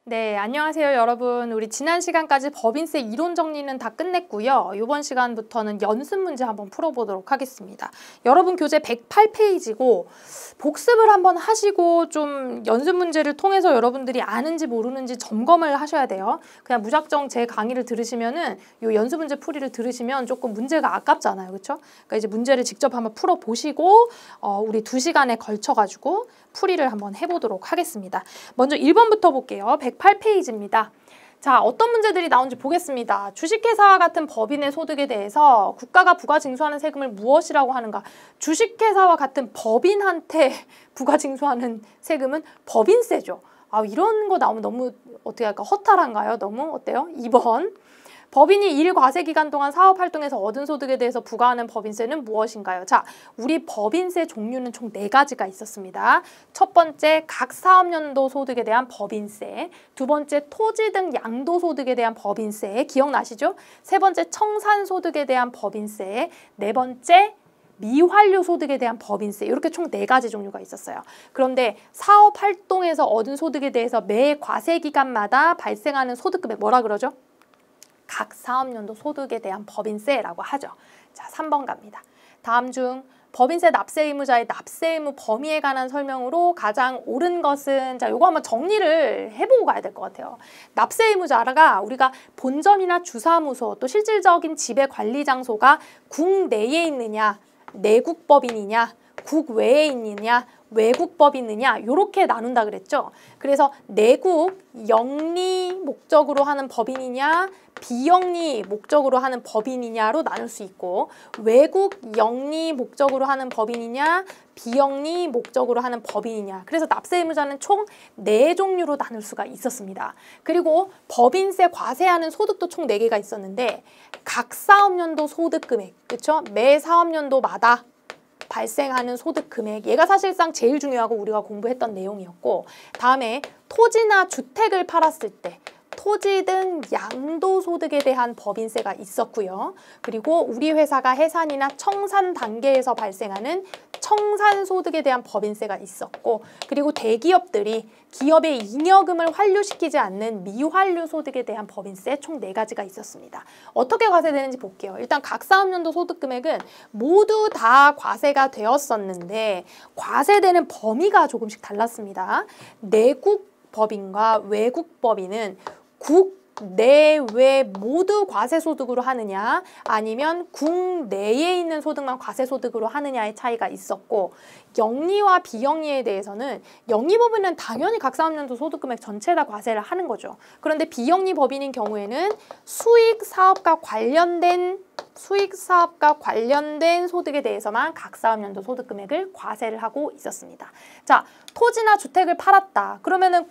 네, 안녕하세요 여러분. 우리 지난 시간까지 법인세 이론 정리는 다 끝냈고요. 이번 시간부터는 연습 문제 한번 풀어보도록 하겠습니다. 여러분 교재 108페이지고 복습을 한번 하시고 좀 연습 문제를 통해서 여러분들이 아는지 모르는지 점검을 하셔야 돼요. 그냥 무작정 제 강의를 들으시면은 요 연습 문제 풀이를 들으시면 조금 문제가 아깝잖아요. 그렇죠? 그러니까 이제 문제를 직접 한번 풀어보시고 우리 2시간에 걸쳐가지고 풀이를 한번 해보도록 하겠습니다. 먼저 1번부터 볼게요. 108페이지입니다. 자, 어떤 문제들이 나온지 보겠습니다. 주식회사와 같은 법인의 소득에 대해서 국가가 부과징수하는 세금을 무엇이라고 하는가? 주식회사와 같은 법인한테 부과징수하는 세금은 법인세죠. 아, 이런 거 나오면 너무 어떻게 할까? 허탈한가요? 너무 어때요? 2번. 법인이 일과세기간 동안 사업활동에서 얻은 소득에 대해서 부과하는 법인세는 무엇인가요? 자, 우리 법인세 종류는 총 4가지가 있었습니다. 첫 번째, 각 사업연도 소득에 대한 법인세. 두 번째, 토지 등 양도소득에 대한 법인세. 기억나시죠? 세 번째, 청산소득에 대한 법인세. 네 번째, 미환류 소득에 대한 법인세. 이렇게 총 4가지 종류가 있었어요. 그런데 사업활동에서 얻은 소득에 대해서 매 과세기간마다 발생하는 소득금액 뭐라 그러죠? 각 사업연도 소득에 대한 법인세라고 하죠. 자, 3번 갑니다. 다음 중 법인세 납세 의무자의 납세 의무 범위에 관한 설명으로 가장 옳은 것은, 자, 요거 한번 정리를 해보고 가야 될 것 같아요. 납세 의무자가 우리가 본점이나 주사무소 또 실질적인 지배 관리 장소가 국내에 있느냐, 내국법인이냐, 국외에 있느냐, 외국법인이냐 이렇게 나눈다 그랬죠. 그래서 내국 영리 목적으로 하는 법인이냐 비영리 목적으로 하는 법인이냐로 나눌 수 있고, 외국 영리 목적으로 하는 법인이냐 비영리 목적으로 하는 법인이냐. 그래서 납세 의무자는 총 4종류로 나눌 수가 있었습니다. 그리고 법인세 과세하는 소득도 총 4개가 있었는데 각 사업연도 소득 금액, 그렇죠? 매 사업연도마다 발생하는 소득 금액, 얘가 사실상 제일 중요하고 우리가 공부했던 내용이었고, 다음에 토지나 주택을 팔았을 때 토지 등 양도소득에 대한 법인세가 있었고요. 그리고 우리 회사가 해산이나 청산 단계에서 발생하는 청산소득에 대한 법인세가 있었고, 그리고 대기업들이 기업의 잉여금을 환류시키지 않는 미환류 소득에 대한 법인세 총 4가지가 있었습니다. 어떻게 과세되는지 볼게요. 일단 각 사업연도 소득 금액은 모두 다 과세가 되었었는데 과세되는 범위가 조금씩 달랐습니다. 내국 법인과 외국 법인은 국내외 모두 과세소득으로 하느냐 아니면 국내에 있는 소득만 과세소득으로 하느냐의 차이가 있었고, 영리와 비영리에 대해서는 영리 법인은 당연히 각 사업연도 소득금액 전체 다 과세를 하는 거죠. 그런데 비영리 법인인 경우에는 수익사업과 관련된 소득에 대해서만 각 사업연도 소득금액을 과세를 하고 있었습니다. 자, 토지나 주택을 팔았다. 그러면은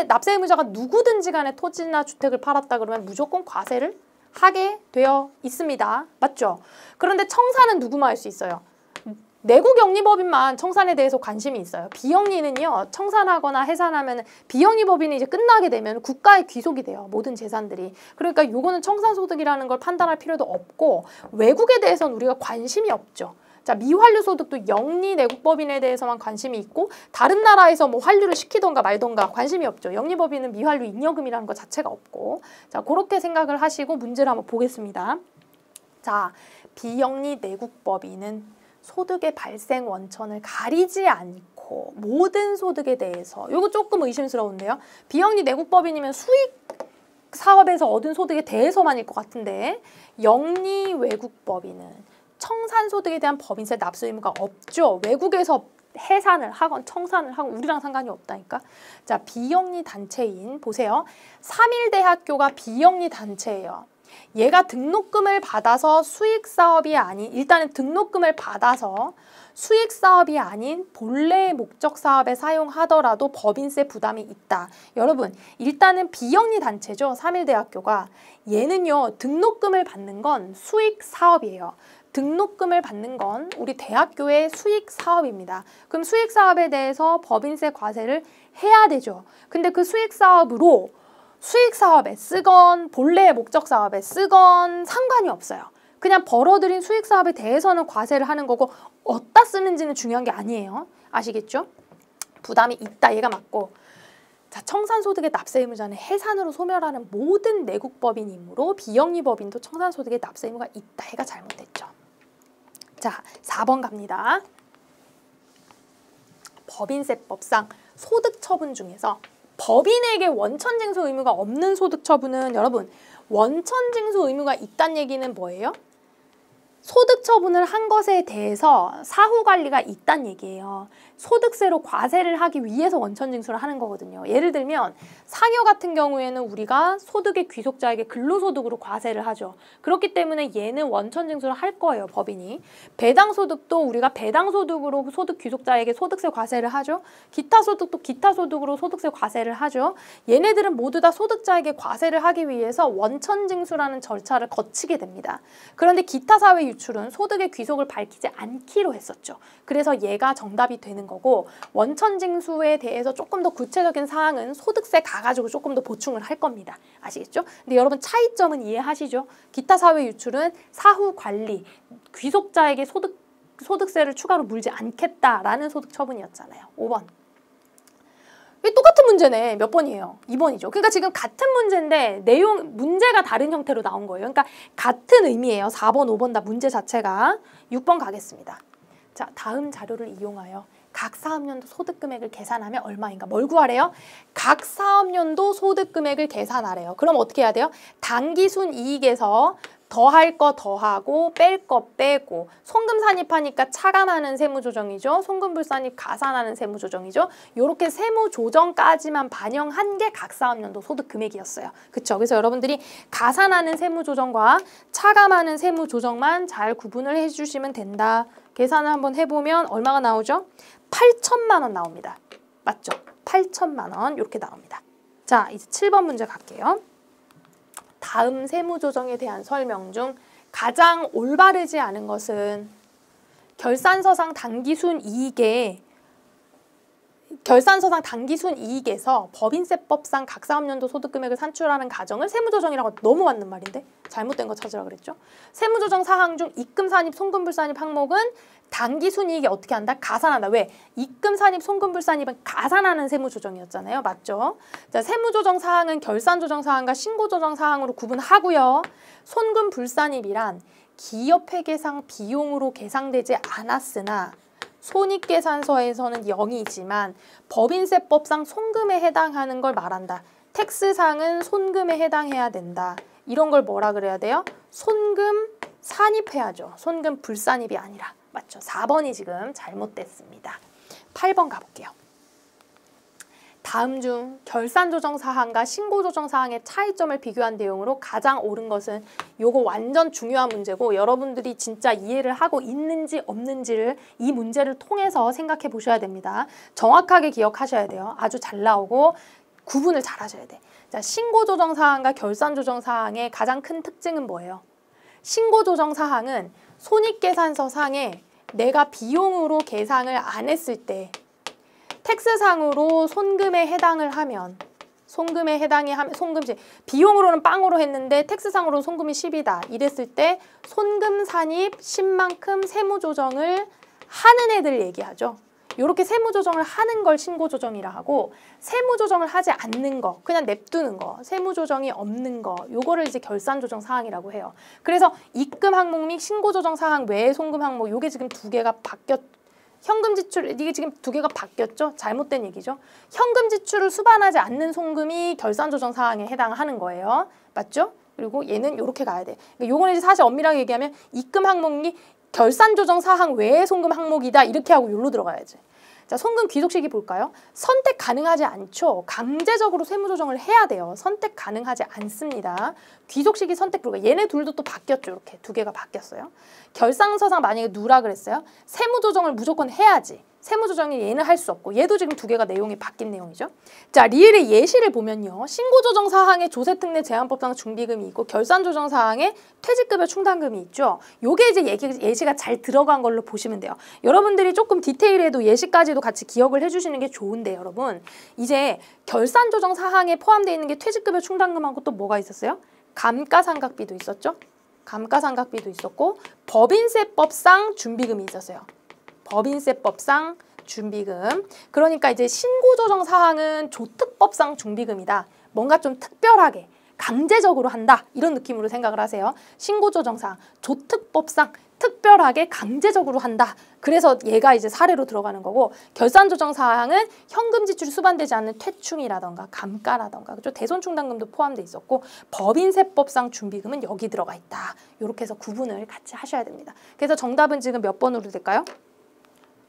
납세 의무자가 누구든지 간에 토지나 주택을 팔았다 그러면 무조건 과세를 하게 되어 있습니다. 맞죠? 그런데 청산은 누구만 할 수 있어요? 내국 영리법인만 청산에 대해서 관심이 있어요. 비영리는요, 청산하거나 해산하면 비영리 법인이 이제 끝나게 되면 국가의 귀속이 돼요. 모든 재산들이. 그러니까 요거는 청산소득이라는 걸 판단할 필요도 없고, 외국에 대해서는 우리가 관심이 없죠. 자, 미환류 소득도 영리 내국법인에 대해서만 관심이 있고, 다른 나라에서 뭐 환류를 시키던가 말던가 관심이 없죠. 영리법인은 미환류 잉여금이라는 것 자체가 없고. 자, 그렇게 생각을 하시고 문제를 한번 보겠습니다. 자, 비영리 내국법인은 소득의 발생 원천을 가리지 않고 모든 소득에 대해서, 요거 조금 의심스러운데요. 비영리 내국법인이면 수익 사업에서 얻은 소득에 대해서만일 것 같은데, 영리 외국법인은 청산소득에 대한 법인세 납세 의무가 없죠. 외국에서 해산을 하건 청산을 하건 우리랑 상관이 없다니까. 자, 비영리 단체인, 보세요. 3일대학교가 비영리 단체예요. 얘가 등록금을 받아서 수익사업이 아닌, 일단은 등록금을 받아서 수익사업이 아닌 본래의 목적사업에 사용하더라도 법인세 부담이 있다. 여러분, 일단은 비영리 단체죠. 3일대학교가. 얘는요, 등록금을 받는 건 수익사업이에요. 등록금을 받는 건 우리 대학교의 수익사업입니다. 그럼 수익사업에 대해서 법인세 과세를 해야 되죠. 근데 그 수익사업으로 수익사업에 쓰건 본래의 목적사업에 쓰건 상관이 없어요. 그냥 벌어들인 수익사업에 대해서는 과세를 하는 거고, 어디다 쓰는지는 중요한 게 아니에요. 아시겠죠? 부담이 있다, 얘가 맞고. 자, 청산소득의 납세 의무자는 해산으로 소멸하는 모든 내국법인이므로 비영리법인도 청산소득의 납세 의무가 있다. 해가 잘못됐죠. 자, 4번 갑니다. 법인세법상 소득처분 중에서 법인에게 원천징수 의무가 없는 소득처분은 여러분 원천징수 의무가 있다는 얘기는 뭐예요? 소득처분을 한 것에 대해서 사후관리가 있다는 얘기예요. 소득세로 과세를 하기 위해서 원천징수를 하는 거거든요. 예를 들면 상여 같은 경우에는 우리가 소득의 귀속자에게 근로소득으로 과세를 하죠. 그렇기 때문에 얘는 원천징수를 할 거예요. 법인이. 배당소득도 우리가 배당소득으로 소득 귀속자에게 소득세 과세를 하죠. 기타소득도 기타소득으로 소득세 과세를 하죠. 얘네들은 모두 다 소득자에게 과세를 하기 위해서 원천징수라는 절차를 거치게 됩니다. 그런데 기타사회 유출은 소득의 귀속을 밝히지 않기로 했었죠. 그래서 얘가 정답이 되는 거고 원천징수에 대해서 조금 더 구체적인 사항은 소득세 가가지고 조금 더 보충을 할 겁니다. 아시겠죠? 근데 여러분 차이점은 이해하시죠? 기타사회 유출은 사후관리, 귀속자에게 소득세를 추가로 물지 않겠다라는 소득처분이었잖아요. 5번. 똑같은 문제네. 몇 번이에요? 2번이죠. 그러니까 지금 같은 문제인데 문제가 다른 형태로 나온 거예요. 그러니까 같은 의미예요. 4번, 5번 다 문제 자체가. 6번 가겠습니다. 자, 다음 자료를 이용하여 각 사업연도 소득금액을 계산하면 얼마인가? 뭘 구하래요? 각 사업연도 소득금액을 계산하래요. 그럼 어떻게 해야 돼요? 당기순 이익에서 더할 거 더하고 뺄 거 빼고 송금 산입하니까 차감하는 세무조정이죠. 송금 불산입 가산하는 세무조정이죠. 요렇게 세무조정까지만 반영한 게 각 사업연도 소득금액이었어요. 그쵸? 그래서 여러분들이 가산하는 세무조정과 차감하는 세무조정만 잘 구분을 해주시면 된다. 계산을 한번 해보면 얼마가 나오죠? 8천만 원 나옵니다. 맞죠? 8천만 원 이렇게 나옵니다. 자, 이제 7번 문제 갈게요. 다음 세무조정에 대한 설명 중 가장 올바르지 않은 것은 결산서상 당기순 이익에서 법인세법상 각 사업연도 소득금액을 산출하는 과정을 세무조정이라고 너무 맞는 말인데 잘못된 거 찾으라 그랬죠. 세무조정 사항 중 입금산입, 송금불산입 항목은 당기순이익에 어떻게 한다? 가산한다. 왜? 입금산입, 송금불산입은 가산하는 세무조정이었잖아요. 맞죠? 자, 세무조정 사항은 결산조정 사항과 신고조정 사항으로 구분하고요. 송금불산입이란 기업회계상 비용으로 계상되지 않았으나 손익계산서에서는 0이지만 법인세법상 송금에 해당하는 걸 말한다. 텍스상은 손금에 해당해야 된다. 이런 걸 뭐라 그래야 돼요? 손금 산입해야죠. 손금 불산입이 아니라. 맞죠? 4번이 지금 잘못됐습니다. 8번 가볼게요. 다음 중 결산조정 사항과 신고조정 사항의 차이점을 비교한 내용으로 가장 옳은 것은 요거 완전 중요한 문제고 여러분들이 진짜 이해를 하고 있는지 없는지를 이 문제를 통해서 생각해 보셔야 됩니다. 정확하게 기억하셔야 돼요. 아주 잘 나오고 구분을 잘 하셔야 돼. 자, 신고조정 사항과 결산조정 사항의 가장 큰 특징은 뭐예요? 신고조정 사항은 손익계산서 상에 내가 비용으로 계상을 안 했을 때 텍스상으로 손금에 해당을 하면 송금에 해당이 하면 송금시 비용으로는 빵으로 했는데 텍스상으로는 송금이 10이다. 이랬을 때 손금 산입 10만큼 세무조정을 하는 애들 얘기하죠. 이렇게 세무조정을 하는 걸 신고조정이라 하고 세무조정을 하지 않는 거, 그냥 냅두는 거, 세무조정이 없는 거 요거를 이제 결산조정 사항이라고 해요. 그래서 입금 항목 및 신고조정 사항 외에 송금 항목 요게 지금 두 개가 현금 지출, 이게 지금 두 개가 바뀌었죠? 잘못된 얘기죠? 현금 지출을 수반하지 않는 송금이 결산조정 사항에 해당하는 거예요. 맞죠? 그리고 얘는 이렇게 가야 돼. 그러니까 요거는 이제 사실 엄밀하게 얘기하면 입금 항목이 결산조정 사항 외의 송금 항목이다. 이렇게 하고 요로 들어가야지. 자, 송금 귀속 시기 볼까요? 선택 가능하지 않죠. 강제적으로 세무조정을 해야 돼요. 선택 가능하지 않습니다. 귀속 시기 선택 불가. 얘네 둘도 또 바뀌었죠. 이렇게 두 개가 바뀌었어요. 결산서상 만약에 누라 그랬어요. 세무조정을 무조건 해야지. 세무조정이 얘는 할 수 없고 얘도 지금 두 개가 내용이 바뀐 내용이죠. 자, 리을의 예시를 보면요. 신고조정 사항에 조세특례 제한법상 준비금이 있고 결산조정 사항에 퇴직급여 충당금이 있죠. 요게 이제 예시가 잘 들어간 걸로 보시면 돼요. 여러분들이 조금 디테일해도 예시까지도 같이 기억을 해주시는 게 좋은데 여러분 이제 결산조정 사항에 포함되어 있는 게 퇴직급여 충당금하고 또 뭐가 있었어요? 감가상각비도 있었죠. 감가상각비도 있었고 법인세법상 준비금이 있었어요. 법인세법상 준비금. 그러니까 이제 신고조정 사항은 조특법상 준비금이다. 뭔가 좀 특별하게 강제적으로 한다. 이런 느낌으로 생각을 하세요. 신고조정 사항, 조특법상 특별하게 강제적으로 한다. 그래서 얘가 이제 사례로 들어가는 거고, 결산조정 사항은 현금 지출이 수반되지 않는 퇴충이라던가 감가라던가, 그죠? 대손충당금도 포함돼 있었고, 법인세법상 준비금은 여기 들어가 있다. 이렇게 해서 구분을 같이 하셔야 됩니다. 그래서 정답은 지금 몇 번으로 될까요?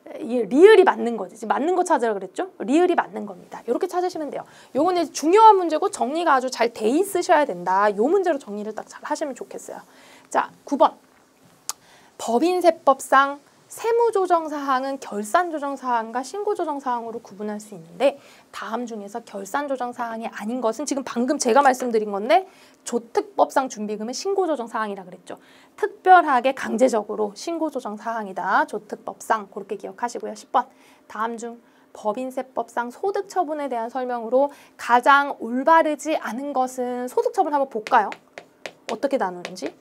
리을이 맞는 거지. 지금 맞는 거 찾으라 그랬죠? 리을이 맞는 겁니다. 이렇게 찾으시면 돼요. 요거는 중요한 문제고 정리가 아주 잘 돼 있으셔야 된다. 요 문제로 정리를 딱 잘 하시면 좋겠어요. 자, 9번. 법인세법상 세무조정사항은 결산조정사항과 신고조정사항으로 구분할 수 있는데, 다음 중에서 결산조정사항이 아닌 것은 지금 방금 제가 말씀드린 건데, 조특법상 준비금은 신고조정사항이라 그랬죠. 특별하게 강제적으로 신고조정사항이다. 조특법상. 그렇게 기억하시고요. 10번. 다음 중 법인세법상 소득처분에 대한 설명으로 가장 올바르지 않은 것은, 소득처분 한번 볼까요? 어떻게 나누는지.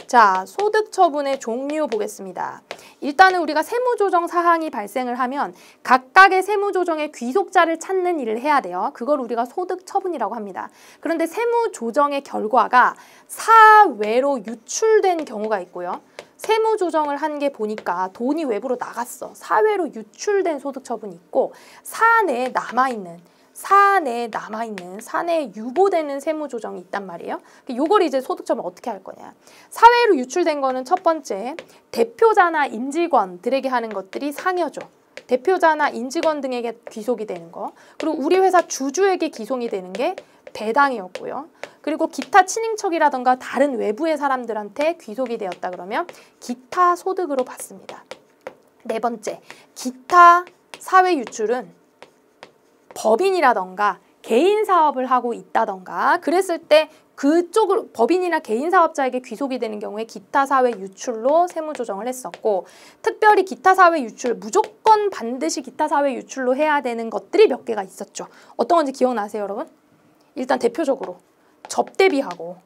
자, 소득처분의 종류 보겠습니다. 일단은 우리가 세무조정 사항이 발생을 하면 각각의 세무조정의 귀속자를 찾는 일을 해야 돼요. 그걸 우리가 소득처분이라고 합니다. 그런데 세무조정의 결과가 사외로 유출된 경우가 있고요. 세무조정을 한 게 보니까 돈이 외부로 나갔어. 사외로 유출된 소득처분이 있고, 사내에 남아있는, 사내에 유보되는 세무조정이 있단 말이에요. 요걸 이제 소득처분 어떻게 할 거냐. 사회로 유출된 거는 첫 번째, 대표자나 임직원들에게 하는 것들이 상여죠. 대표자나 임직원 등에게 귀속이 되는 거. 그리고 우리 회사 주주에게 귀속이 되는 게 배당이었고요. 그리고 기타 친인척이라던가 다른 외부의 사람들한테 귀속이 되었다 그러면 기타 소득으로 받습니다. 네 번째, 기타 사회 유출은 법인이라던가 개인 사업을 하고 있다던가 그랬을 때 그쪽을 법인이나 개인 사업자에게 귀속이 되는 경우에 기타 사회 유출로 세무조정을 했었고, 특별히 기타 사회 유출, 무조건 반드시 기타 사회 유출로 해야 되는 것들이 몇 개가 있었죠. 어떤 건지 기억나세요, 여러분? 일단 대표적으로 접대비하고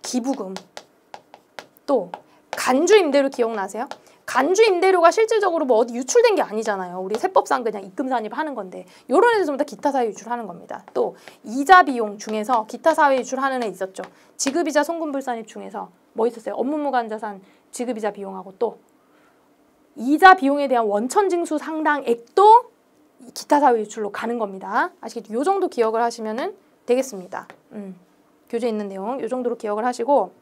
기부금, 또 간주 임대료 기억나세요? 간주 임대료가 실질적으로 뭐 어디 유출된 게 아니잖아요. 우리 세법상 그냥 입금 산입하는 건데, 요런 애들 전부 다 기타 사회 유출하는 겁니다. 또 이자 비용 중에서 기타 사회 유출하는 애 있었죠. 지급이자 송금불산입 중에서 뭐 있었어요? 업무무관자산 지급이자 비용하고, 또 이자 비용에 대한 원천징수 상당액도 기타 사회 유출로 가는 겁니다. 아시겠죠? 요 정도 기억을 하시면은 되겠습니다. 교재 있는 내용 요 정도로 기억을 하시고,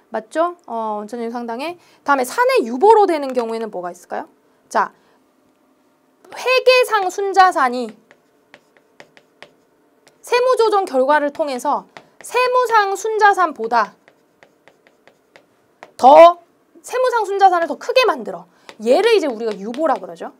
맞죠? 원천징수 상당액. 다음에 사내 유보로 되는 경우에는 뭐가 있을까요? 자, 회계상 순자산이 세무조정 결과를 통해서 세무상 순자산보다 더 세무상 순자산을 더 크게 만들어. 얘를 이제 우리가 유보라 그러죠.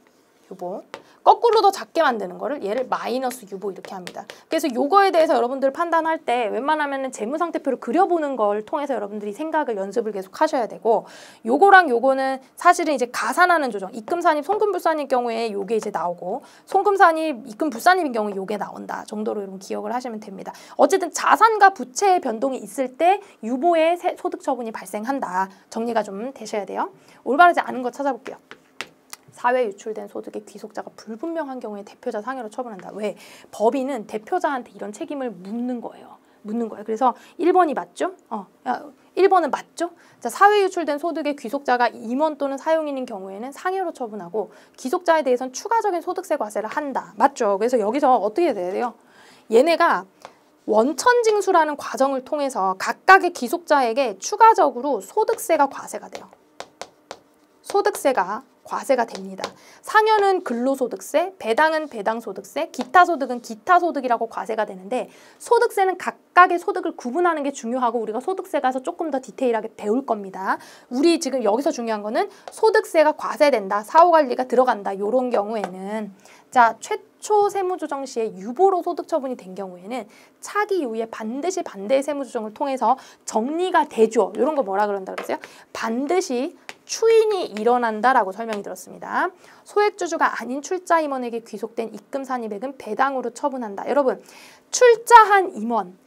유보. 거꾸로 더 작게 만드는 거를 얘를 마이너스 유보 이렇게 합니다. 그래서 요거에 대해서 여러분들 판단할 때 웬만하면 재무상태표를 그려보는 걸 통해서 여러분들이 생각을 연습을 계속 하셔야 되고, 요거랑 요거는 사실은 이제 가산하는 조정, 입금산입, 송금불산입 경우에 요게 이제 나오고, 송금산입, 입금불산입인 경우에 요게 나온다 정도로 여러분 기억을 하시면 됩니다. 어쨌든 자산과 부채의 변동이 있을 때 유보의 소득처분이 발생한다. 정리가 좀 되셔야 돼요. 올바르지 않은 거 찾아볼게요. 사회 유출된 소득의 귀속자가 불분명한 경우에 대표자 상해로 처분한다. 왜? 법인은 대표자한테 이런 책임을 묻는 거예요. 그래서 1번이 맞죠? 1번은 맞죠? 자, 사회 유출된 소득의 귀속자가 임원 또는 사용인인 경우에는 상해로 처분하고, 귀속자에 대해서는 추가적인 소득세 과세를 한다. 맞죠? 그래서 여기서 어떻게 돼야 돼요? 얘네가 원천징수라는 과정을 통해서 각각의 귀속자에게 추가적으로 소득세가 과세가 돼요. 소득세가 과세가 됩니다. 상여는 근로소득세, 배당은 배당소득세, 기타소득은 기타소득이라고 과세가 되는데, 소득세는 각각의 소득을 구분하는 게 중요하고 우리가 소득세 가서 조금 더 디테일하게 배울 겁니다. 우리 지금 여기서 중요한 거는 소득세가 과세된다, 사후관리가 들어간다, 요런 경우에는, 자, 최초 세무조정 시에 유보로 소득처분이 된 경우에는 차기 이후에 반드시 반대의 세무조정을 통해서 정리가 되죠. 이런 거 뭐라 그런다 그랬어요? 반드시 추인이 일어난다라고 설명이 들었습니다. 소액주주가 아닌 출자 임원에게 귀속된 입금산입액은 배당으로 처분한다. 여러분, 출자한 임원,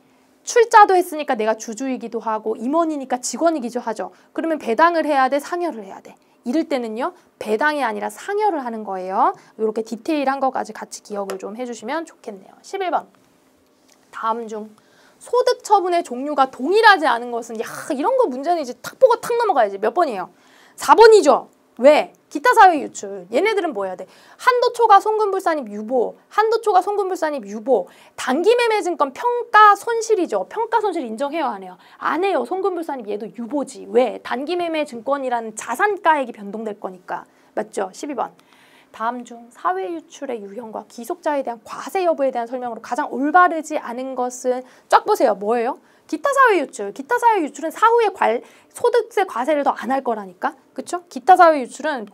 출자도 했으니까 내가 주주이기도 하고 임원이니까 직원이기도 하죠. 그러면 배당을 해야 돼, 상여를 해야 돼? 이럴 때는요. 배당이 아니라 상여를 하는 거예요. 이렇게 디테일한 것까지 같이 기억을 좀 해주시면 좋겠네요. 11번. 다음 중 소득 처분의 종류가 동일하지 않은 것은 이런 거 문제는 이제 탁 보고 탁 넘어가야지. 몇 번이에요? 4번이죠. 왜? 기타 사회 유출. 얘네들은 뭐 해야 돼? 한도초과 송금불산입 유보, 한도초과 송금불산입 유보, 단기매매증권 평가 손실이죠. 평가 손실 인정해요, 안 해요? 안 해요. 송금불산입 얘도 유보지. 왜? 단기매매증권이라는 자산가액이 변동될 거니까. 맞죠? 12번. 다음 중 사회 유출의 유형과 귀속자에 대한 과세 여부에 대한 설명으로 가장 올바르지 않은 것은 쫙 보세요. 뭐예요? 기타 사회 유출. 기타 사회 유출은 사후에 소득세 과세를 더 안 할 거라니까. 그쵸? 기타 사회 유출은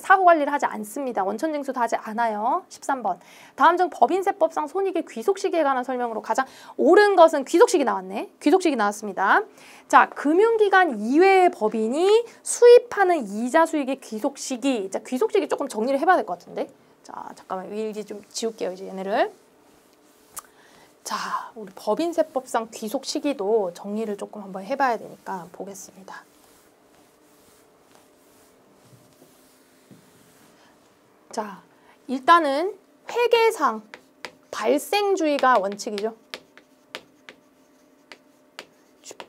사후 관리를 하지 않습니다. 원천 징수도 하지 않아요. 13번. 다음 중 법인세법상 손익의 귀속 시기에 관한 설명으로 가장 옳은 것은 귀속 시기 나왔네. 귀속 시기 나왔습니다. 자, 금융기관 이외의 법인이 수입하는 이자 수익의 귀속 시기. 자, 귀속 시기 조금 정리를 해봐야 될 것 같은데. 자, 잠깐만 일기 좀 지울게요. 이제 얘네를. 자, 우리 법인세법상 귀속 시기도 정리를 조금 한번 해봐야 되니까 보겠습니다. 자, 일단은 회계상 발생주의가 원칙이죠.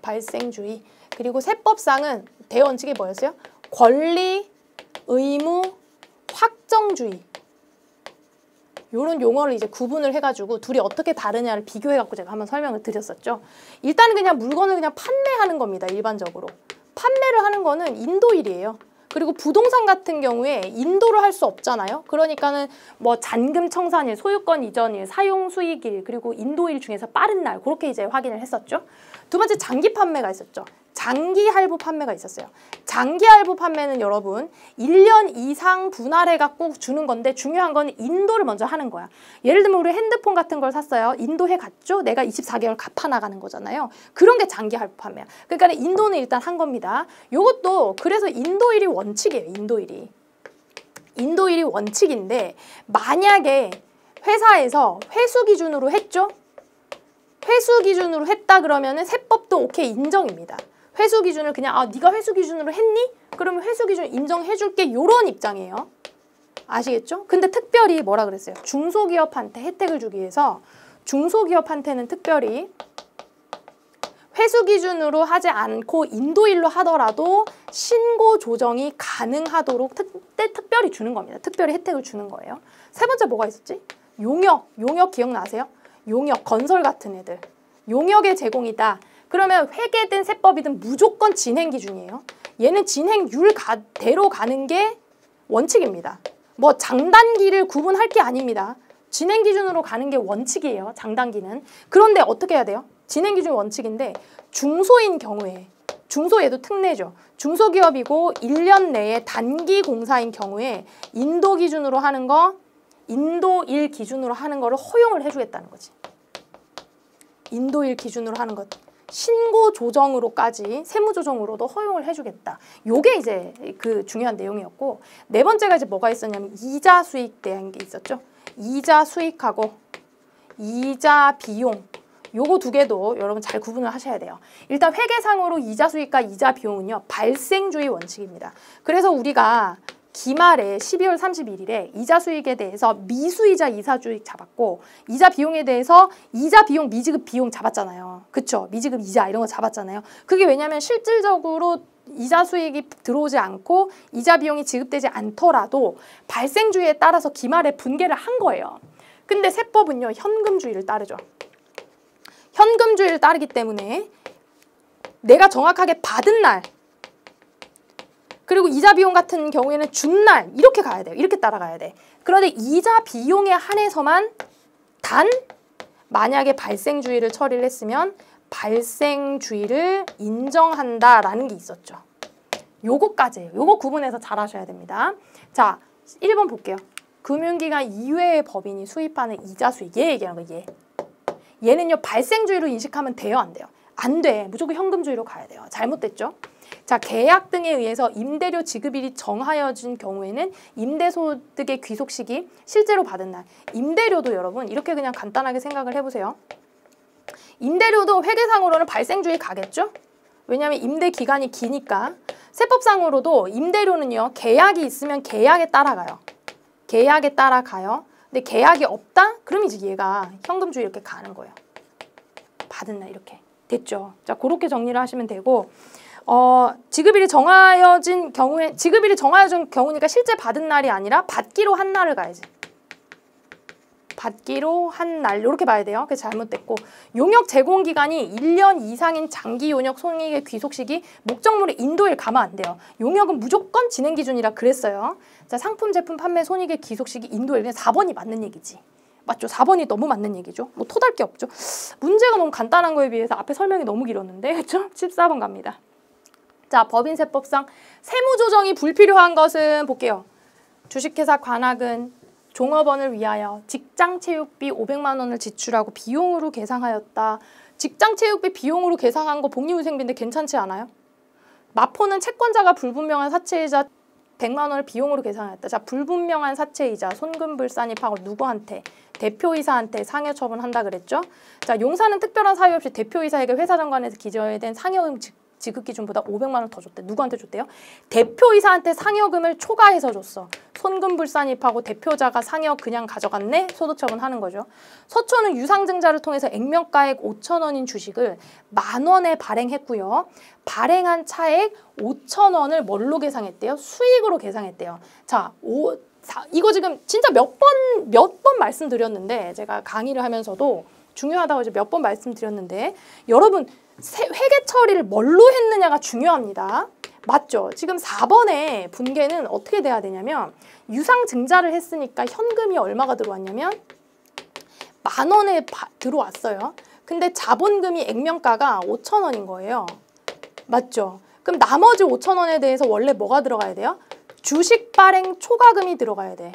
발생주의. 그리고 세법상은 대원칙이 뭐였어요? 권리, 의무, 확정주의. 요런 용어를 이제 구분을 해가지고 둘이 어떻게 다르냐를 비교해갖고 제가 한번 설명을 드렸었죠. 일단은 그냥 물건을 그냥 판매하는 겁니다. 일반적으로. 판매를 하는 거는 인도일이에요. 그리고 부동산 같은 경우에 인도를 할 수 없잖아요. 그러니까는 뭐 잔금 청산일, 소유권 이전일, 사용 수익일, 그리고 인도일 중에서 빠른 날 그렇게 이제 확인을 했었죠. 두 번째 장기 판매가 있었죠. 장기 할부 판매가 있었어요. 장기 할부 판매는 여러분 1년 이상 분할해갖고 주는 건데 중요한 건 인도를 먼저 하는 거야. 예를 들면 우리 핸드폰 같은 걸 샀어요. 인도해 갔죠? 내가 24개월 갚아나가는 거잖아요. 그런 게 장기 할부 판매야. 그러니까 인도는 일단 한 겁니다. 요것도 그래서 인도일이 원칙이에요. 인도일이 원칙인데 만약에 회사에서 회수 기준으로 했죠? 회수 기준으로 했다 그러면은 세법도 오케이 인정입니다. 회수 기준을 그냥 네가 회수 기준으로 했니? 그러면 회수 기준 인정해줄게 요런 입장이에요. 아시겠죠? 근데 특별히 뭐라 그랬어요? 중소기업한테 혜택을 주기 위해서 중소기업한테는 특별히 회수 기준으로 하지 않고 인도일로 하더라도 신고 조정이 가능하도록 특별히 주는 겁니다. 특별히 혜택을 주는 거예요. 세 번째 뭐가 있었지? 용역 기억나세요? 용역, 건설 같은 애들. 용역의 제공이다. 그러면 회계든 세법이든 무조건 진행 기준이에요. 얘는 진행률대로 가는 게 원칙입니다. 뭐 장단기를 구분할 게 아닙니다. 진행 기준으로 가는 게 원칙이에요. 장단기는. 그런데 어떻게 해야 돼요? 진행 기준 원칙인데 중소인 경우에 중소에도 특례죠. 중소기업이고 1년 내에 단기 공사인 경우에 인도 기준으로 하는 거 인도일 기준으로 하는 거를 허용을 해주겠다는 거지. 인도일 기준으로 하는 것. 신고 조정으로까지 세무 조정으로도 허용을 해주겠다. 요게 이제 그 중요한 내용이었고 네 번째가 이제 뭐가 있었냐면 이자 수익 대한 게 있었죠. 이자 수익하고 이자 비용. 요거 두 개도 여러분 잘 구분을 하셔야 돼요. 일단 회계상으로 이자 수익과 이자 비용은요. 발생주의 원칙입니다. 그래서 우리가 기말에 12월 31일에 이자 수익에 대해서 미수이자 이사주익 잡았고 이자 비용에 대해서 이자 비용 미지급 비용 잡았잖아요. 그쵸? 미지급 이자 이런 거 잡았잖아요. 그게 왜냐면 실질적으로 이자 수익이 들어오지 않고 이자 비용이 지급되지 않더라도 발생주의에 따라서 기말에 분계를 한 거예요. 근데 세법은요. 현금주의를 따르죠. 현금주의를 따르기 때문에 내가 정확하게 받은 날 그리고 이자 비용 같은 경우에는 준 날 이렇게 가야 돼요. 이렇게 따라가야 돼. 그런데 이자 비용에 한해서만 단 만약에 발생주의를 처리를 했으면 발생주의를 인정한다라는 게 있었죠. 요거까지예요. 요거 구분해서 잘 하셔야 됩니다. 자, 1번 볼게요. 금융기관 이외의 법인이 수입하는 이자 수익. 얘 얘기하는 거 얘. 얘는요. 발생주의로 인식하면 돼요? 안 돼요? 안 돼. 무조건 현금주의로 가야 돼요. 잘못됐죠? 자, 계약 등에 의해서 임대료 지급일이 정하여진 경우에는 임대소득의 귀속 시기, 실제로 받은 날. 임대료도 여러분 이렇게 그냥 간단하게 생각을 해보세요. 임대료도 회계상으로는 발생주의 가겠죠? 왜냐하면 임대 기간이 기니까. 세법상으로도 임대료는요. 계약이 있으면 계약에 따라가요. 계약에 따라가요. 근데 계약이 없다? 그럼 이제 얘가 현금주의 이렇게 가는 거예요. 받은 날 이렇게. 됐죠? 자, 그렇게 정리를 하시면 되고 지급일이 정하여진 경우니까 실제 받은 날이 아니라 받기로 한 날을 가야지. 받기로 한 날 이렇게 봐야 돼요. 그래서 잘못됐고 용역 제공 기간이 1년 이상인 장기 용역 손익의 귀속 시기 목적물의 인도일 가면 안 돼요. 용역은 무조건 진행 기준이라 그랬어요. 자, 상품 제품 판매 손익의 귀속 시기 인도일 그냥 4번이 맞는 얘기지. 맞죠? 4번이 너무 맞는 얘기죠. 뭐 토달 게 없죠. 문제가 너무 간단한 거에 비해서 앞에 설명이 너무 길었는데 그렇죠? 14번 갑니다. 자, 법인세법상 세무조정이 불필요한 것은 볼게요. 주식회사 관학은 종업원을 위하여 직장체육비 500만 원을 지출하고 비용으로 계상하였다. 직장체육비 비용으로 계상한 거 복리후생비인데 괜찮지 않아요? 마포는 채권자가 불분명한 사채이자 100만 원을 비용으로 계상하였다. 자, 불분명한 사채이자 손금불산입하고 누구한테? 대표이사한테 상여처분한다 그랬죠? 자, 용사는 특별한 사유 없이 대표이사에게 회사정관에서 기재된 상여금 지급 기준보다 500만 원 더 줬대. 누구한테 줬대요? 대표이사한테 상여금을 초과해서 줬어. 손금불산입하고 대표자가 상여 그냥 가져갔네? 소득처분하는 거죠. 서초는 유상증자를 통해서 액면가액 5천 원인 주식을 10,000원에 발행했고요. 발행한 차액 5천 원을 뭘로 계상했대요? 수익으로 계상했대요. 자, 이거 지금 진짜 몇 번 말씀드렸는데 제가 강의를 하면서도 중요하다고 이제 몇 번 말씀드렸는데 여러분 회계 처리를 뭘로 했느냐가 중요합니다. 맞죠? 지금 4번에 분계는 어떻게 돼야 되냐면 유상증자를 했으니까 현금이 얼마가 들어왔냐면 10,000원에 들어왔어요. 근데 자본금이 액면가가 5천 원인 거예요. 맞죠? 그럼 나머지 5천 원에 대해서 원래 뭐가 들어가야 돼요? 주식 발행 초과금이 들어가야 돼.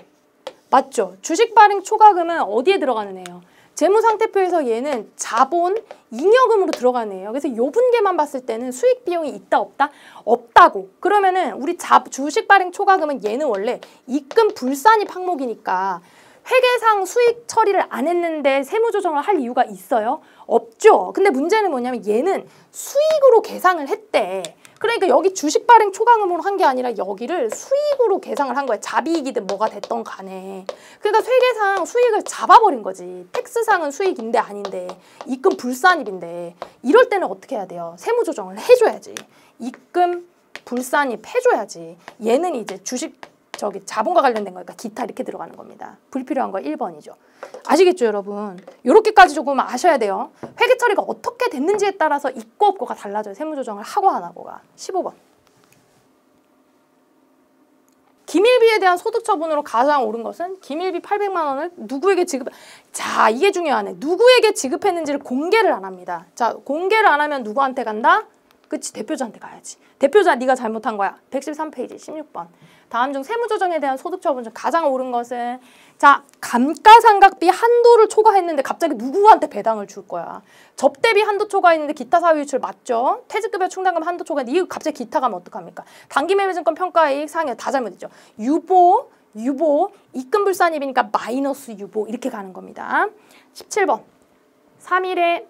맞죠? 주식 발행 초과금은 어디에 들어가는 애요? 재무상태표에서 얘는 자본, 잉여금으로 들어가는 애예요. 그래서 요 분계만 봤을 때는 수익 비용이 있다 없다? 없다고. 그러면은 우리 주식 발행 초과금은 얘는 원래 입금 불산입 항목이니까 회계상 수익 처리를 안 했는데 세무조정을 할 이유가 있어요? 없죠. 근데 문제는 뭐냐면 얘는 수익으로 계상을 했대. 그러니까 여기 주식 발행 초과금으로 한 게 아니라 여기를 수익으로 계상을 한 거야. 자비이익이든 뭐가 됐던 간에. 그러니까 회계상 수익을 잡아버린 거지. 텍스상은 수익인데 아닌데 입금 불산입인데 이럴 때는 어떻게 해야 돼요? 세무조정을 해줘야지. 입금 불산입 해줘야지. 얘는 이제 자본과 관련된 거니까 기타 이렇게 들어가는 겁니다. 불필요한 거 1번이죠. 아시겠죠, 여러분? 요렇게까지 조금 아셔야 돼요. 회계 처리가 어떻게 됐는지에 따라서 있고 없고가 달라져요. 세무조정을 하고 안 하고가. 15번. 기밀비에 대한 소득처분으로 가장 옳은 것은 기밀비 800만 원을 누구에게 자, 이게 중요하네. 누구에게 지급했는지를 공개를 안 합니다. 자, 공개를 안 하면 누구한테 간다? 그치, 대표자한테 가야지. 대표자 네가 잘못한 거야. 113페이지 16번. 다음 중 세무조정에 대한 소득처분 중 가장 옳은 것은 자, 감가상각비 한도를 초과했는데 갑자기 누구한테 배당을 줄 거야. 접대비 한도 초과했는데 기타 사유 유출 맞죠? 퇴직급여 충당금 한도 초과했는데 이거 갑자기 기타 가면 어떡합니까? 단기매매증권 평가이익 상여 다 잘못이죠. 유보, 입금불산입이니까 마이너스 유보 이렇게 가는 겁니다. 17번. 3일에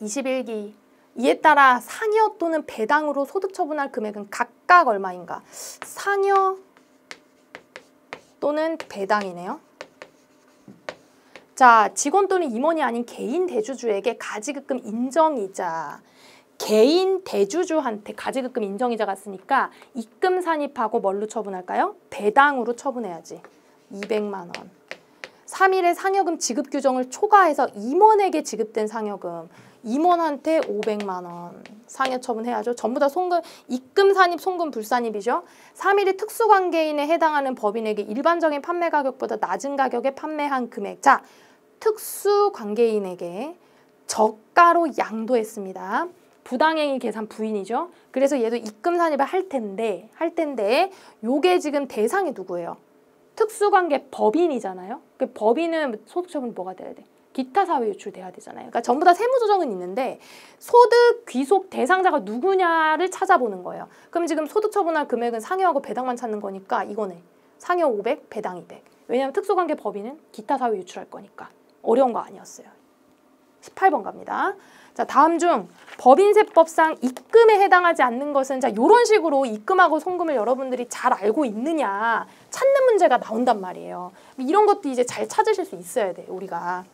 21기 이에 따라 상여 또는 배당으로 소득처분할 금액은 각각 얼마인가? 상여 또는 배당이네요. 자, 직원 또는 임원이 아닌 개인 대주주에게 가지급금 인정이자 개인 대주주한테 가지급금 인정이자 갔으니까 입금 산입하고 뭘로 처분할까요? 배당으로 처분해야지. 200만 원. 3일의 상여금 지급 규정을 초과해서 임원에게 지급된 상여금 임원한테 500만 원 상여 처분해야죠. 전부 다 입금 산입, 송금 불산입이죠. 3일의 특수관계인에 해당하는 법인에게 일반적인 판매 가격보다 낮은 가격에 판매한 금액. 자, 특수관계인에게 저가로 양도했습니다. 부당행위 계산 부인이죠. 그래서 얘도 입금 산입을 할 텐데 요게 지금 대상이 누구예요? 특수관계 법인이잖아요. 그 법인은 소득처분 뭐가 돼야 돼? 기타 사회 유출돼야 되잖아요. 그러니까 전부 다 세무조정은 있는데 소득 귀속 대상자가 누구냐를 찾아보는 거예요. 그럼 지금 소득처분할 금액은 상여하고 배당만 찾는 거니까 이거네. 상여 500, 배당 200. 왜냐하면 특수관계 법인은 기타 사회 유출할 거니까. 어려운 거 아니었어요. 18번 갑니다. 자, 다음 중 법인세법상 입금에 해당하지 않는 것은 자, 요런 식으로 입금하고 송금을 여러분들이 잘 알고 있느냐 찾는 문제가 나온단 말이에요. 이런 것도 이제 잘 찾으실 수 있어야 돼요, 우리가.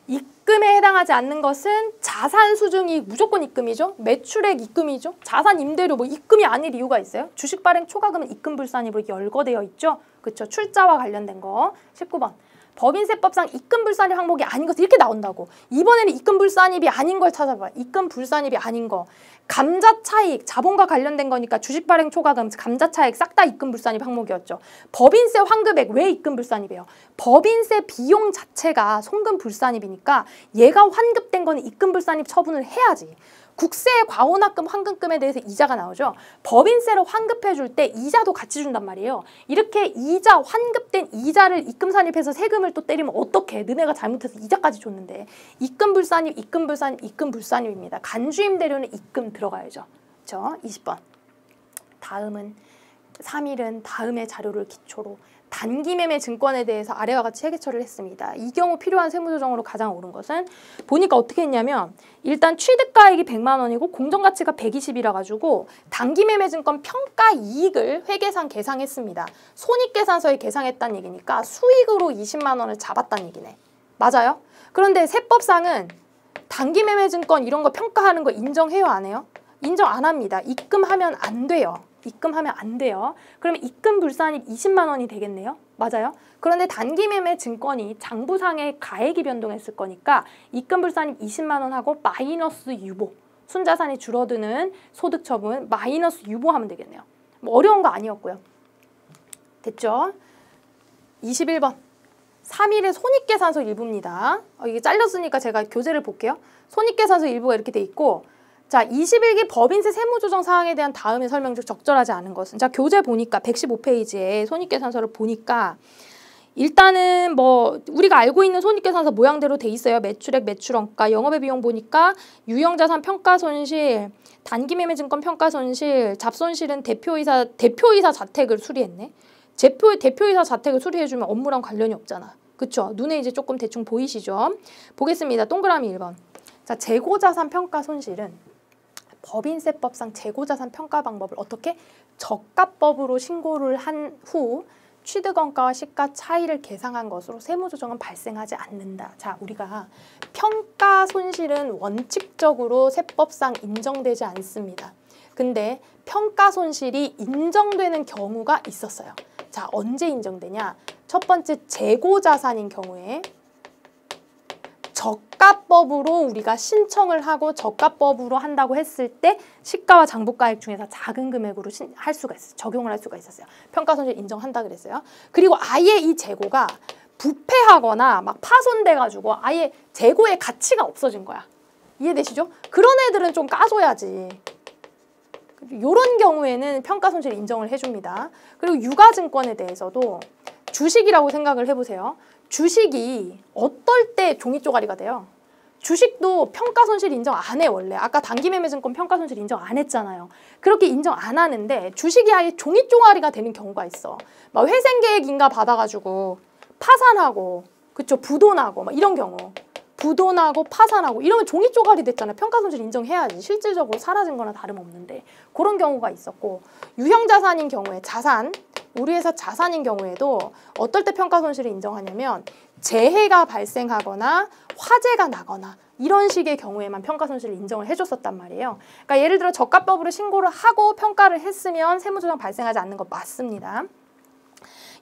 입금에 해당하지 않는 것은 자산 수증이 무조건 입금이죠. 매출액 입금이죠. 자산 임대료 뭐 입금이 아닐 이유가 있어요? 주식 발행 초과금은 입금 불산입으로 열거되어 있죠. 그렇죠. 출자와 관련된 거. 19번. 법인세법상 입금 불산입 항목이 아닌 것은 이렇게 나온다고. 이번에는 입금 불산입이 아닌 걸 찾아봐. 입금 불산입이 아닌 거. 감자차익, 자본과 관련된 거니까 주식 발행 초과금, 감자차익 싹 다 입금 불산입 항목이었죠. 법인세 환급액 왜 입금 불산입이에요? 법인세 비용 자체가 송금 불산입이니까 얘가 환급된 거는 입금 불산입 처분을 해야지. 국세의 과호납금 환급금에 대해서 이자가 나오죠. 법인세를 환급해 줄 때 이자도 같이 준단 말이에요. 이렇게 이자, 환급된 이자를 입금 산입해서 세금을 또 때리면 어떡해. 너네가 잘못해서 이자까지 줬는데. 입금 불산입, 입금 불산입, 입금 불산입입니다. 간주임대료는 입금 들어가야죠. 그렇죠? 20번. 다음은 3일은 다음의 자료를 기초로 단기매매 증권에 대해서 아래와 같이 회계 처리를 했습니다. 이 경우 필요한 세무조정으로 가장 옳은 것은 보니까 어떻게 했냐면 일단 취득가액이 100만 원이고 공정가치가 120이라 가지고 단기매매 증권 평가이익을 회계상 계상했습니다. 손익계산서에 계상했다는 얘기니까 수익으로 20만 원을 잡았다는 얘기네. 맞아요? 그런데 세법상은 단기매매 증권 이런 거 평가하는 거 인정해요, 안 해요? 인정 안 합니다. 입금하면 안 돼요. 입금하면 안 돼요. 그러면 입금 불산입 20만 원이 되겠네요. 맞아요? 그런데 단기매매 증권이 장부상의 가액이 변동했을 거니까 입금 불산입 20만 원 하고 마이너스 유보. 순자산이 줄어드는 소득 처분 마이너스 유보하면 되겠네요. 뭐 어려운 거 아니었고요. 됐죠? 21번. 3일의 손익계산서 일부입니다. 이게 잘렸으니까 제가 교재를 볼게요. 손익계산서 일부가 이렇게 돼 있고 자, 21기 법인세 세무조정 사항에 대한 다음의 설명 중 적절하지 않은 것은 자, 교재 보니까 115페이지에 손익계산서를 보니까 일단은 뭐 우리가 알고 있는 손익계산서 모양대로 돼 있어요. 매출액, 매출원가, 영업의 비용 보니까 유형자산 평가손실, 단기매매증권 평가손실, 잡손실은 대표이사 자택을 수리했네. 대표이사 자택을 수리해주면 업무랑 관련이 없잖아. 그쵸? 눈에 이제 조금 대충 보이시죠? 보겠습니다. 동그라미 1번. 자, 재고자산 평가손실은 법인세법상 재고자산 평가 방법을 어떻게? 저가법으로 신고를 한 후 취득원가와 시가 차이를 계상한 것으로 세무조정은 발생하지 않는다. 자, 우리가 평가 손실은 원칙적으로 세법상 인정되지 않습니다. 근데 평가 손실이 인정되는 경우가 있었어요. 자, 언제 인정되냐? 첫 번째 재고자산인 경우에 저가법으로 우리가 신청을 하고 저가법으로 한다고 했을 때 시가와 장부가액 중에서 작은 금액으로 할 수가 있어요. 적용을 할 수가 있었어요. 평가손실 인정한다 그랬어요. 그리고 아예 이 재고가 부패하거나 막 파손돼가지고 아예 재고의 가치가 없어진 거야. 이해되시죠? 그런 애들은 좀 까줘야지. 이런 경우에는 평가손실 인정을 해줍니다. 그리고 유가증권에 대해서도 주식이라고 생각을 해보세요. 주식이 어떨 때 종이 쪼가리가 돼요? 주식도 평가손실 인정 안 해, 원래. 아까 단기매매증권 평가손실 인정 안 했잖아요. 그렇게 인정 안 하는데 주식이 아예 종이 쪼가리가 되는 경우가 있어. 막 회생계획인가 받아가지고 파산하고, 그쵸? 부도나고 막 이런 경우. 부도나고 파산하고 이러면 종이 쪼가리 됐잖아요. 평가손실 인정해야지. 실질적으로 사라진 거나 다름없는데. 그런 경우가 있었고 유형자산인 경우에 자산, 우리 회사 자산인 경우에도 어떨 때 평가손실을 인정하냐면 재해가 발생하거나 화재가 나거나 이런 식의 경우에만 평가손실을 인정을 해줬었단 말이에요. 그러니까 예를 들어 저가법으로 신고를 하고 평가를 했으면 세무조정 발생하지 않는 거 맞습니다.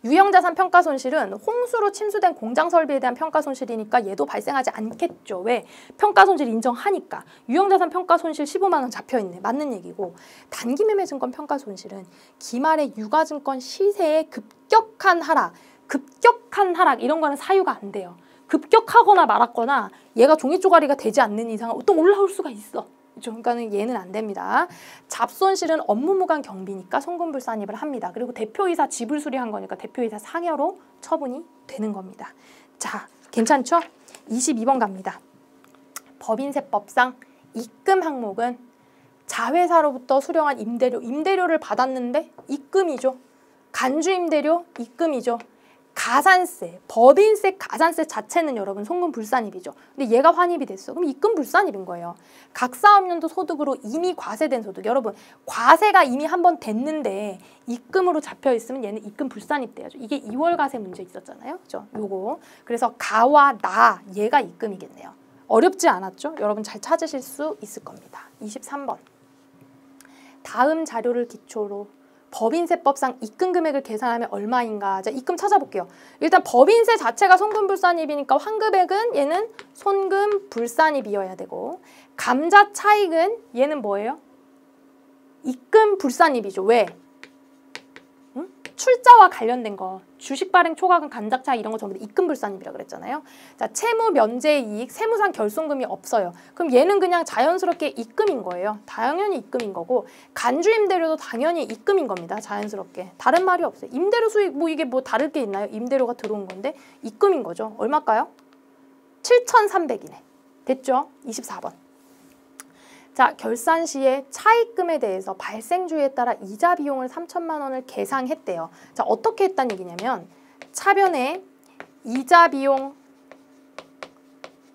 유형자산 평가손실은 홍수로 침수된 공장 설비에 대한 평가손실이니까 얘도 발생하지 않겠죠. 왜? 평가손실 인정하니까. 유형자산 평가손실 15만 원 잡혀있네. 맞는 얘기고 단기매매증권 평가손실은 기말의 유가증권 시세의 급격한 하락 이런 거는 사유가 안 돼요. 급격하거나 말았거나 얘가 종이 쪼가리가 되지 않는 이상 또 올라올 수가 있어. 그러니까는 얘는 안 됩니다. 잡손실은 업무무관 경비니까 송금불산입을 합니다. 그리고 대표이사 지불 수리한 거니까 대표이사 상여로 처분이 되는 겁니다. 자, 괜찮죠? 22번 갑니다. 법인세법상 입금 항목은 자회사로부터 수령한 임대료를 받았는데 입금이죠. 간주임대료 입금이죠. 가산세, 법인세, 가산세 자체는 여러분 송금불산입이죠. 근데 얘가 환입이 됐어. 그럼 입금불산입인 거예요. 각 사업연도 소득으로 이미 과세된 소득. 여러분 과세가 이미 한 번 됐는데 입금으로 잡혀 있으면 얘는 입금불산입 돼야죠. 이게 2월 과세 문제 있었잖아요. 그죠? 요거. 그래서 가와 나 얘가 입금이겠네요. 어렵지 않았죠? 여러분 잘 찾으실 수 있을 겁니다. 23번. 다음 자료를 기초로 법인세법상 입금 금액을 계산하면 얼마인가? 자, 입금 찾아볼게요. 일단 법인세 자체가 손금불산입이니까 환급액은 얘는 손금불산입이어야 되고 감자 차익은 얘는 뭐예요? 입금불산입이죠. 왜? 응? 출자와 관련된 거. 주식 발행 초과금, 간작차 이런 거 전부 다 입금불산입이라고 그랬잖아요. 자, 채무 면제이익, 세무상 결손금이 없어요. 그럼 얘는 그냥 자연스럽게 입금인 거예요. 당연히 입금인 거고 간주 임대료도 당연히 입금인 겁니다. 자연스럽게. 다른 말이 없어요. 임대료 수익 뭐 이게 뭐 다를 게 있나요? 임대료가 들어온 건데 입금인 거죠. 얼마일까요? 7,300이네. 됐죠? 24번. 자, 결산 시에 차입금에 대해서 발생주에 따라 이자 비용을 3천만 원을 계상했대요. 자, 어떻게 했다는 얘기냐면 차변에 이자 비용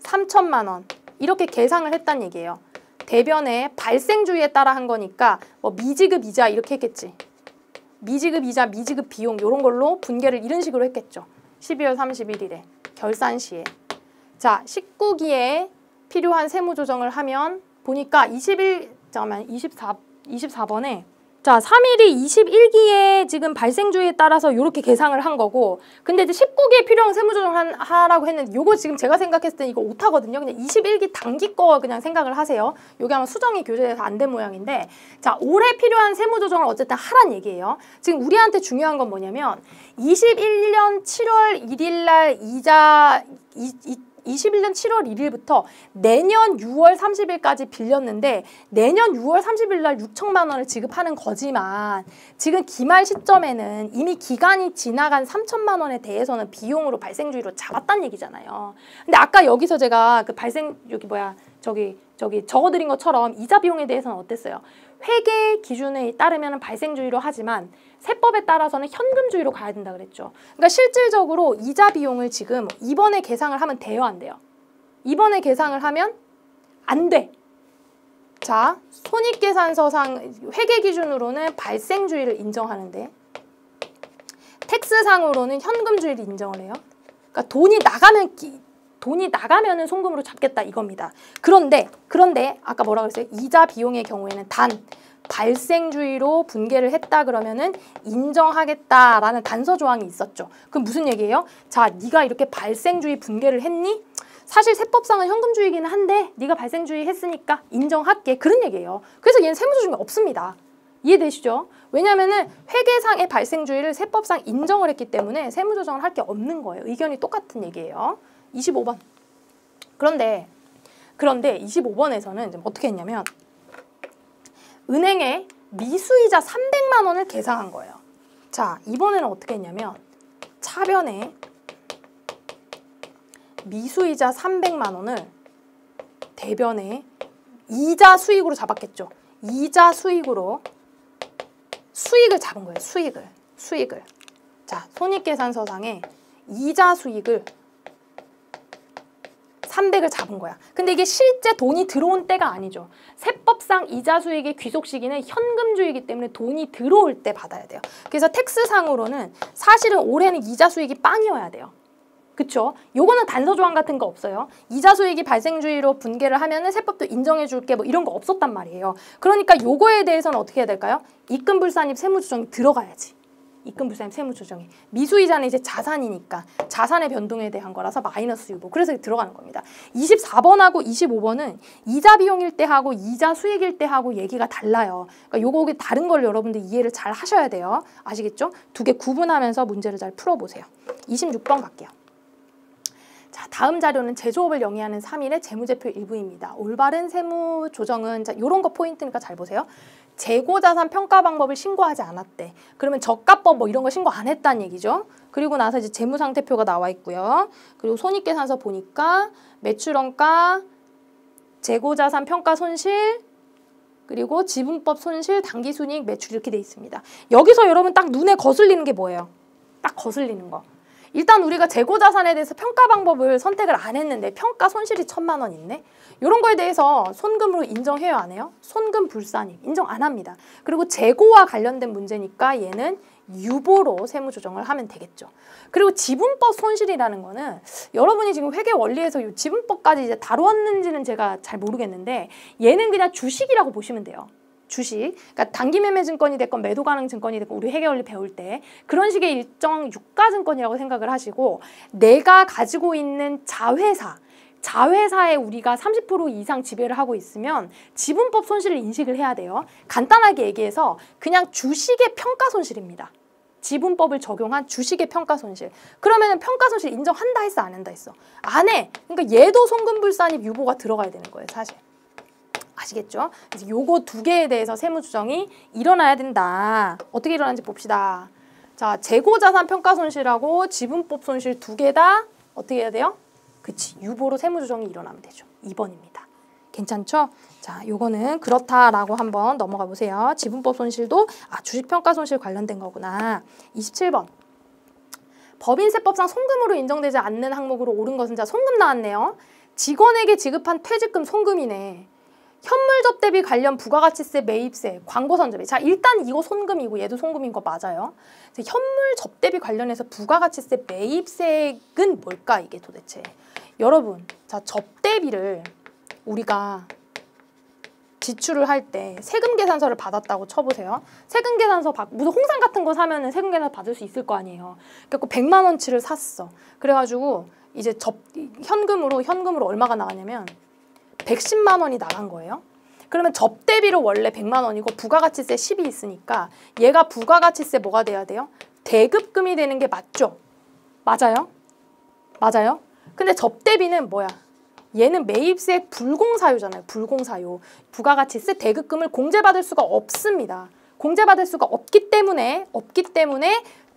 3천만 원 이렇게 계상을 했다는 얘기예요. 대변에 발생주에 따라 한 거니까 뭐 미지급 이자 이렇게 했겠지. 미지급 이자, 미지급 비용 이런 걸로 분계를 이런 식으로 했겠죠. 12월 31일에 결산 시에. 자, 19기에 필요한 세무 조정을 하면 보니까 24번에 자 3일이 21기에 지금 발생주에 따라서 이렇게 계상을 한 거고 근데 이제 19기에 필요한 세무조정을 하라고 했는데 요거 지금 제가 생각했을 때 이거 오타거든요. 그냥 21기 단기 거 그냥 생각을 하세요. 요게 아마 수정이 교재에서 안 된 모양인데 자 올해 필요한 세무조정을 어쨌든 하란 얘기예요. 지금 우리한테 중요한 건 뭐냐면 21년 7월 1일 날 이자 21년 7월 1일부터 내년 6월 30일까지 빌렸는데 내년 6월 30일 날 6천만 원을 지급하는 거지만 지금 기말 시점에는 이미 기간이 지나간 3천만 원에 대해서는 비용으로 발생주의로 잡았다는 얘기잖아요. 근데 아까 여기서 제가 그 저기 적어드린 것처럼 이자 비용에 대해서는 어땠어요? 회계 기준에 따르면 발생주의로 하지만 세법에 따라서는 현금주의로 가야 된다 그랬죠. 그러니까 실질적으로 이자 비용을 지금 이번에 계상을 하면 돼요, 안 돼요? 이번에 계상을 하면 안 돼. 자, 손익계산서상 회계 기준으로는 발생주의를 인정하는데 텍스상으로는 현금주의를 인정을 해요. 그러니까 돈이 나가면은 송금으로 잡겠다 이겁니다. 그런데 아까 뭐라고 그랬어요? 이자 비용의 경우에는 단 발생주의로 분계를 했다 그러면은 인정하겠다라는 단서 조항이 있었죠. 그럼 무슨 얘기예요? 자, 네가 이렇게 발생주의 분계를 했니? 사실 세법상은 현금주의이긴 한데 네가 발생주의 했으니까 인정할게. 그런 얘기예요. 그래서 얘는 세무조정이 없습니다. 이해되시죠? 왜냐면은 회계상의 발생주의를 세법상 인정을 했기 때문에 세무조정을 할 게 없는 거예요. 의견이 똑같은 얘기예요. 25번. 그런데 25번에서는 어떻게 했냐면 은행에 미수이자 300만 원을 계상한 거예요. 자, 이번에는 어떻게 했냐면 차변에 미수이자 300만 원을 대변에 이자 수익으로 잡았겠죠. 이자 수익으로 수익을 잡은 거예요. 수익을. 자, 손익계산서상에 이자 수익을 300을 잡은 거야. 근데 이게 실제 돈이 들어온 때가 아니죠. 세법상 이자 수익의 귀속 시기는 현금주의이기 때문에 돈이 들어올 때 받아야 돼요. 그래서 텍스상으로는 사실은 올해는 이자 수익이 빵이어야 돼요. 그쵸? 요거는 단서 조항 같은 거 없어요. 이자 수익이 발생주의로 분계를 하면은 세법도 인정해 줄게 뭐 이런 거 없었단 말이에요. 그러니까 요거에 대해서는 어떻게 해야 될까요? 입금불산입 세무조정이 들어가야지. 입금불산입 세무조정이. 미수이자는 이제 자산이니까 자산의 변동에 대한 거라서 마이너스 유보. 그래서 들어가는 겁니다. 24번하고 25번은 이자 비용일 때 하고 이자 수익일 때 하고 얘기가 달라요. 그러니까 요거 다른 걸 여러분들 이해를 잘 하셔야 돼요. 아시겠죠? 두 개 구분하면서 문제를 잘 풀어보세요. 26번 갈게요. 자, 다음 자료는 제조업을 영위하는 3일의 재무제표 일부입니다. 올바른 세무 조정은 자, 요런 거 포인트니까 잘 보세요. 재고자산 평가 방법을 신고하지 않았대. 그러면 저가법 뭐 이런 거 신고 안 했다는 얘기죠. 그리고 나서 이제 재무상태표가 나와 있고요. 그리고 손익계산서 보니까 매출원가, 재고자산 평가 손실, 그리고 지분법 손실, 당기순이익, 매출 이렇게 돼 있습니다. 여기서 여러분 딱 눈에 거슬리는 게 뭐예요? 딱 거슬리는 거. 일단 우리가 재고자산에 대해서 평가 방법을 선택을 안 했는데 평가 손실이 1,000만 원 있네? 이런 거에 대해서 손금으로 인정해요, 안 해요? 손금 불산입 인정 안 합니다. 그리고 재고와 관련된 문제니까 얘는 유보로 세무 조정을 하면 되겠죠. 그리고 지분법 손실이라는 거는 여러분이 지금 회계 원리에서 이 지분법까지 이제 다뤘는지는 제가 잘 모르겠는데 얘는 그냥 주식이라고 보시면 돼요. 주식, 그러니까 단기 매매 증권이 됐건 매도 가능 증권이 됐건 우리 회계 원리 배울 때 그런 식의 일정 유가 증권이라고 생각을 하시고 내가 가지고 있는 자회사에 우리가 30% 이상 지배를 하고 있으면 지분법 손실을 인식을 해야 돼요. 간단하게 얘기해서 그냥 주식의 평가 손실입니다. 지분법을 적용한 주식의 평가 손실. 그러면은 평가 손실 인정한다 했어, 안 한다 했어? 안 해. 그러니까 얘도 손금불산입 유보가 들어가야 되는 거예요, 사실. 아시겠죠? 그래서 요거 두 개에 대해서 세무조정이 일어나야 된다. 어떻게 일어나는지 봅시다. 자, 재고자산 평가 손실하고 지분법 손실 두 개 다 어떻게 해야 돼요? 그치, 유보로 세무조정이 일어나면 되죠. 2번입니다. 괜찮죠? 자, 요거는 그렇다라고 한번 넘어가 보세요. 지분법 손실도 주식평가 손실 관련된 거구나. 27번. 법인세법상 송금으로 인정되지 않는 항목으로 옳은 것은 자, 송금 나왔네요. 직원에게 지급한 퇴직금 송금이네. 현물접 대비 관련 부가가치세, 매입세, 광고선접비. 자, 일단 이거 손금이고 얘도 손금인 거 맞아요. 현물접 대비 관련해서 부가가치세, 매입세액은 뭘까 이게 도대체. 여러분, 자, 접대비를 우리가 지출을 할 때 세금계산서를 받았다고 쳐보세요. 세금계산서 무슨 홍삼 같은 거 사면은 세금계산서 받을 수 있을 거 아니에요. 그래서 100만 원치를 샀어. 그래가지고 이제 현금으로 얼마가 나가냐면 110만 원이 나간 거예요. 그러면 접대비로 원래 100만 원이고 부가가치세 10이 있으니까 얘가 부가가치세 뭐가 돼야 돼요? 대급금이 되는 게 맞죠? 맞아요? 맞아요? 근데 접대비는 뭐야? 얘는 매입세 불공사유잖아요. 불공사유. 부가가치세 대급금을 공제받을 수가 없습니다. 공제받을 수가 없기 때문에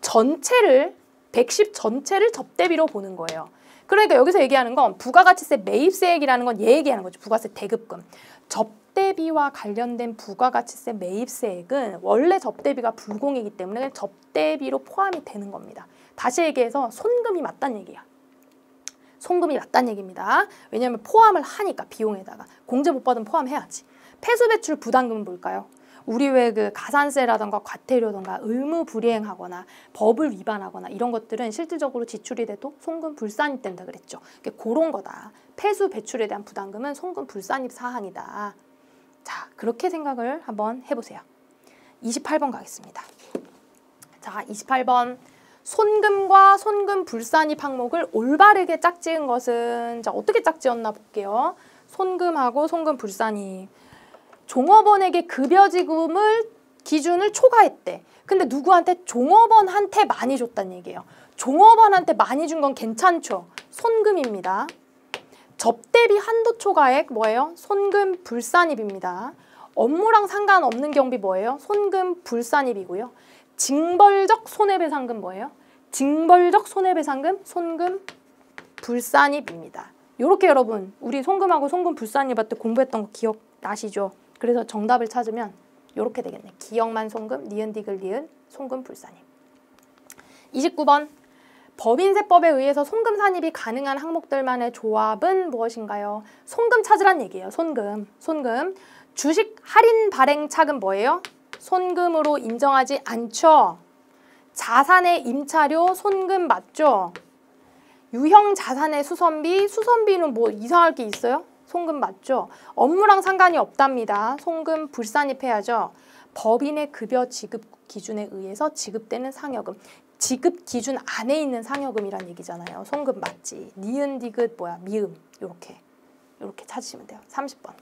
전체를 110 전체를 접대비로 보는 거예요. 그러니까 여기서 얘기하는 건 부가가치세 매입세액이라는 건 얘 얘기하는 거죠. 부가세 대급금. 접대비와 관련된 부가가치세 매입세액은 원래 접대비가 불공이기 때문에 접대비로 포함이 되는 겁니다. 다시 얘기해서 손금이 맞다는 얘기야. 송금이 맞다는 얘기입니다. 왜냐하면 포함을 하니까 비용에다가 공제 못 받으면 포함해야지. 폐수배출 부담금은 뭘까요? 우리 왜 그 가산세라던가 과태료던가 의무 불이행하거나 법을 위반하거나 이런 것들은 실질적으로 지출이 돼도 송금 불산입 된다 그랬죠. 그런 거다. 폐수 배출에 대한 부담금은 송금 불산입 사항이다. 자, 그렇게 생각을 한번 해보세요. 28번 가겠습니다. 자, 28번. 손금과 손금 불산입 항목을 올바르게 짝지은 것은 자, 어떻게 짝지었나 볼게요. 손금하고 손금 불산입. 종업원에게 급여 지급을 기준을 초과했대. 근데 누구한테? 종업원한테 많이 줬다는 얘기예요. 종업원한테 많이 준 건 괜찮죠? 손금입니다. 접대비 한도 초과액 뭐예요? 손금 불산입입니다. 업무랑 상관없는 경비 뭐예요? 손금 불산입이고요. 징벌적 손해배상금 뭐예요? 징벌적 손해배상금 손금 불산입입니다. 요렇게 여러분 우리 손금하고 손금 불산입 할 때 공부했던 거 기억나시죠? 그래서 정답을 찾으면 요렇게 되겠네. 기억만 손금, 니은 디귿 리은 손금 불산입. 29번. 법인세법에 의해서 손금 산입이 가능한 항목들만의 조합은 무엇인가요? 손금 찾으란 얘기예요. 손금. 주식 할인 발행 차금 뭐예요? 손금으로 인정하지 않죠. 자산의 임차료 손금 맞죠. 유형 자산의 수선비는 뭐 이상할 게 있어요? 손금 맞죠. 업무랑 상관이 없답니다. 손금 불산입해야죠. 법인의 급여 지급 기준에 의해서 지급되는 상여금. 지급 기준 안에 있는 상여금이란 얘기잖아요. 손금 맞지. 니은 디귿 미음 요렇게 찾으시면 돼요. 30번.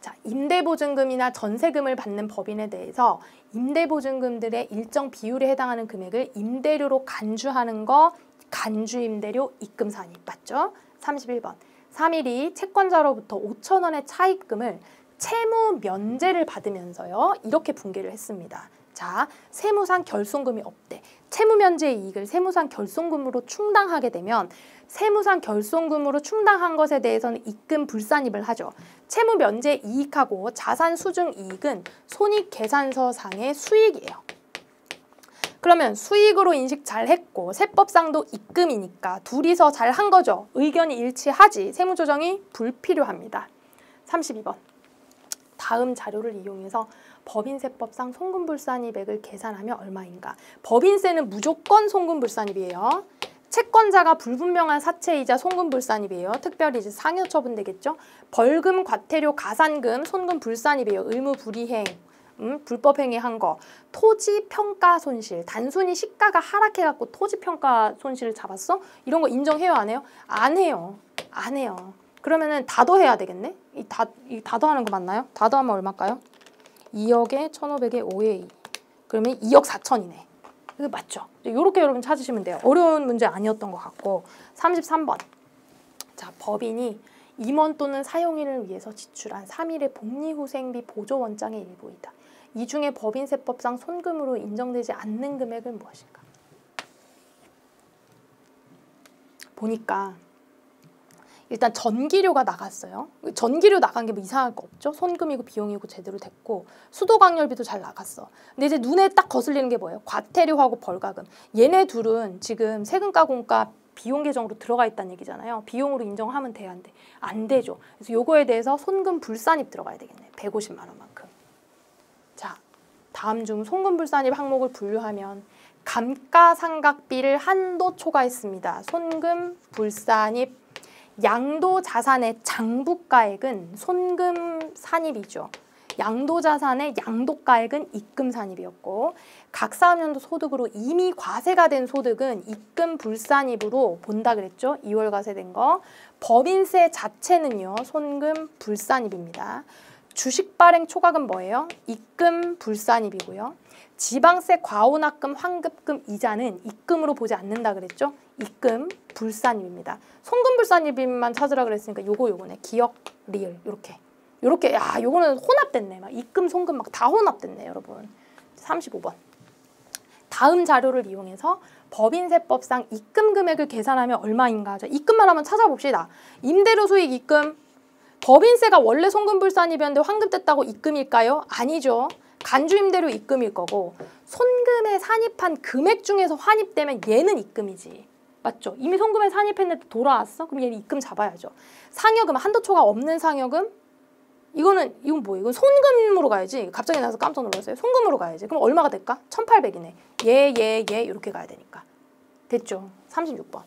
자, 임대보증금이나 전세금을 받는 법인에 대해서 임대보증금들의 일정 비율에 해당하는 금액을 임대료로 간주하는 거 간주임대료 입금산입 맞죠? 31번. 3일이 채권자로부터 5,000원의 차입금을 채무 면제를 받으면서요. 이렇게 분개를 했습니다. 자, 세무상 결손금이 없대. 채무 면제 이익을 세무상 결손금으로 충당하게 되면 세무상 결손금으로 충당한 것에 대해서는 입금 불산입을 하죠. 채무 면제 이익하고 자산 수증 이익은 손익계산서상의 수익이에요. 그러면 수익으로 인식 잘 했고 세법상도 입금이니까 둘이서 잘 한 거죠. 의견이 일치하지. 세무조정이 불필요합니다. 32번. 다음 자료를 이용해서 법인세법상 송금불산입액을 계산하면 얼마인가? 법인세는 무조건 송금불산입이에요. 채권자가 불분명한 사채이자 송금불산입이에요. 특별히 이제 상여처분 되겠죠. 벌금, 과태료, 가산금, 송금불산입이에요. 의무불이행, 불법행위한 거. 토지평가 손실. 단순히 시가가 하락해갖고 토지평가 손실을 잡았어? 이런 거 인정해요, 안 해요? 안 해요. 안 해요. 그러면은 다더해야 되겠네? 이 다더하는 거 맞나요? 다더하면 얼마일까요? 2억에 1,500에 5에 2. 그러면 2억 4천이네. 이거 맞죠? 이렇게 여러분 찾으시면 돼요. 어려운 문제 아니었던 것 같고. 33번. 자, 법인이 임원 또는 사용인을 위해서 지출한 3일의 복리후생비 보조 원장의 일부이다. 이 중에 법인세법상 손금으로 인정되지 않는 금액은 무엇인가? 보니까 일단 전기료가 나갔어요. 전기료 나간 게 뭐 이상할 거 없죠? 손금이고 비용이고 제대로 됐고 수도광열비도 잘 나갔어. 근데 이제 눈에 딱 거슬리는 게 뭐예요? 과태료하고 벌가금. 얘네 둘은 지금 세금과 공과 비용 계정으로 들어가 있다는 얘기잖아요. 비용으로 인정하면 돼야 안 돼? 안 되죠. 그래서 요거에 대해서 손금불산입 들어가야 되겠네. 150만 원만큼. 자, 다음 중 송금불산입 항목을 분류하면 감가상각비를 한도 초과했습니다. 손금불산입 양도자산의 장부가액은 손금산입이죠. 양도자산의 양도가액은 입금산입이었고 각 사업연도 소득으로 이미 과세가 된 소득은 입금불산입으로 본다 그랬죠. 2월 과세된 거. 법인세 자체는요. 손금불산입입니다. 주식발행 초과금 뭐예요? 입금불산입이고요. 지방세 과호납금, 환급금, 이자는 입금으로 보지 않는다 그랬죠? 입금 불산입입니다. 송금불산입만 찾으라 그랬으니까 요거네. 기억, 리을 요렇게 야 요거는 혼합됐네. 막 입금, 송금 막 다 혼합됐네 여러분. 35번. 다음 자료를 이용해서 법인세법상 입금 금액을 계산하면 얼마인가? 자, 입금만 한번 찾아봅시다. 임대료 수익 입금. 법인세가 원래 송금불산입이었는데 환급됐다고 입금일까요? 아니죠. 간주임대료 입금일 거고 손금에 산입한 금액 중에서 환입되면 얘는 입금이지. 맞죠? 이미 송금에 산입했는데 돌아왔어? 그럼 얘는 입금 잡아야죠. 상여금, 한도초가 없는 상여금? 이건 뭐예요? 이건 손금으로 가야지. 갑자기 나서 깜짝 놀랐어요. 손금으로 가야지. 그럼 얼마가 될까? 1,800이네. 얘 이렇게 가야 되니까. 됐죠? 36번.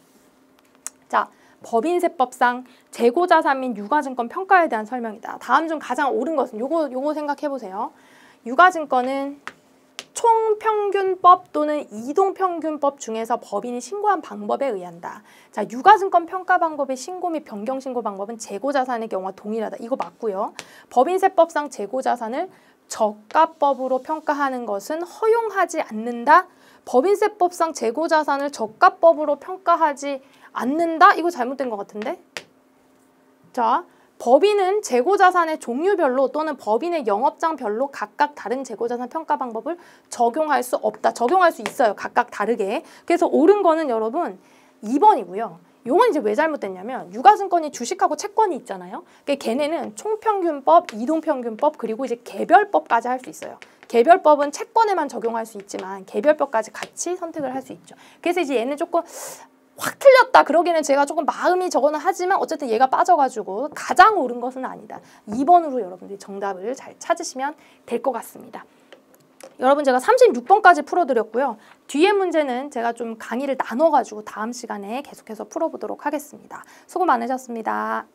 자, 법인세법상 재고자산 및 유가증권 평가에 대한 설명이다. 다음 중 가장 옳은 것은 요거 생각해보세요. 유가증권은 총평균법 또는 이동평균법 중에서 법인이 신고한 방법에 의한다. 자, 유가증권 평가 방법의 신고 및 변경 신고 방법은 재고자산의 경우와 동일하다. 이거 맞고요. 법인세법상 재고자산을 저가법으로 평가하는 것은 허용하지 않는다. 법인세법상 재고자산을 저가법으로 평가하지 않는다? 이거 잘못된 것 같은데? 자, 법인은 재고자산의 종류별로 또는 법인의 영업장별로 각각 다른 재고자산 평가 방법을 적용할 수 없다. 적용할 수 있어요. 각각 다르게. 그래서 옳은 거는 여러분 2번이고요. 요건 이제 왜 잘못됐냐면 유가증권이 주식하고 채권이 있잖아요. 그러니까 걔네는 총평균법, 이동평균법 그리고 이제 개별법까지 할 수 있어요. 개별법은 채권에만 적용할 수 있지만 개별법까지 같이 선택을 할 수 있죠. 그래서 이제 얘는 조금 확 틀렸다 그러기는 제가 조금 마음이 저거는 하지만 어쨌든 얘가 빠져가지고 가장 옳은 것은 아니다. 2번으로 여러분들이 정답을 잘 찾으시면 될 것 같습니다. 여러분 제가 36번까지 풀어드렸고요. 뒤에 문제는 제가 좀 강의를 나눠가지고 다음 시간에 계속해서 풀어보도록 하겠습니다. 수고 많으셨습니다.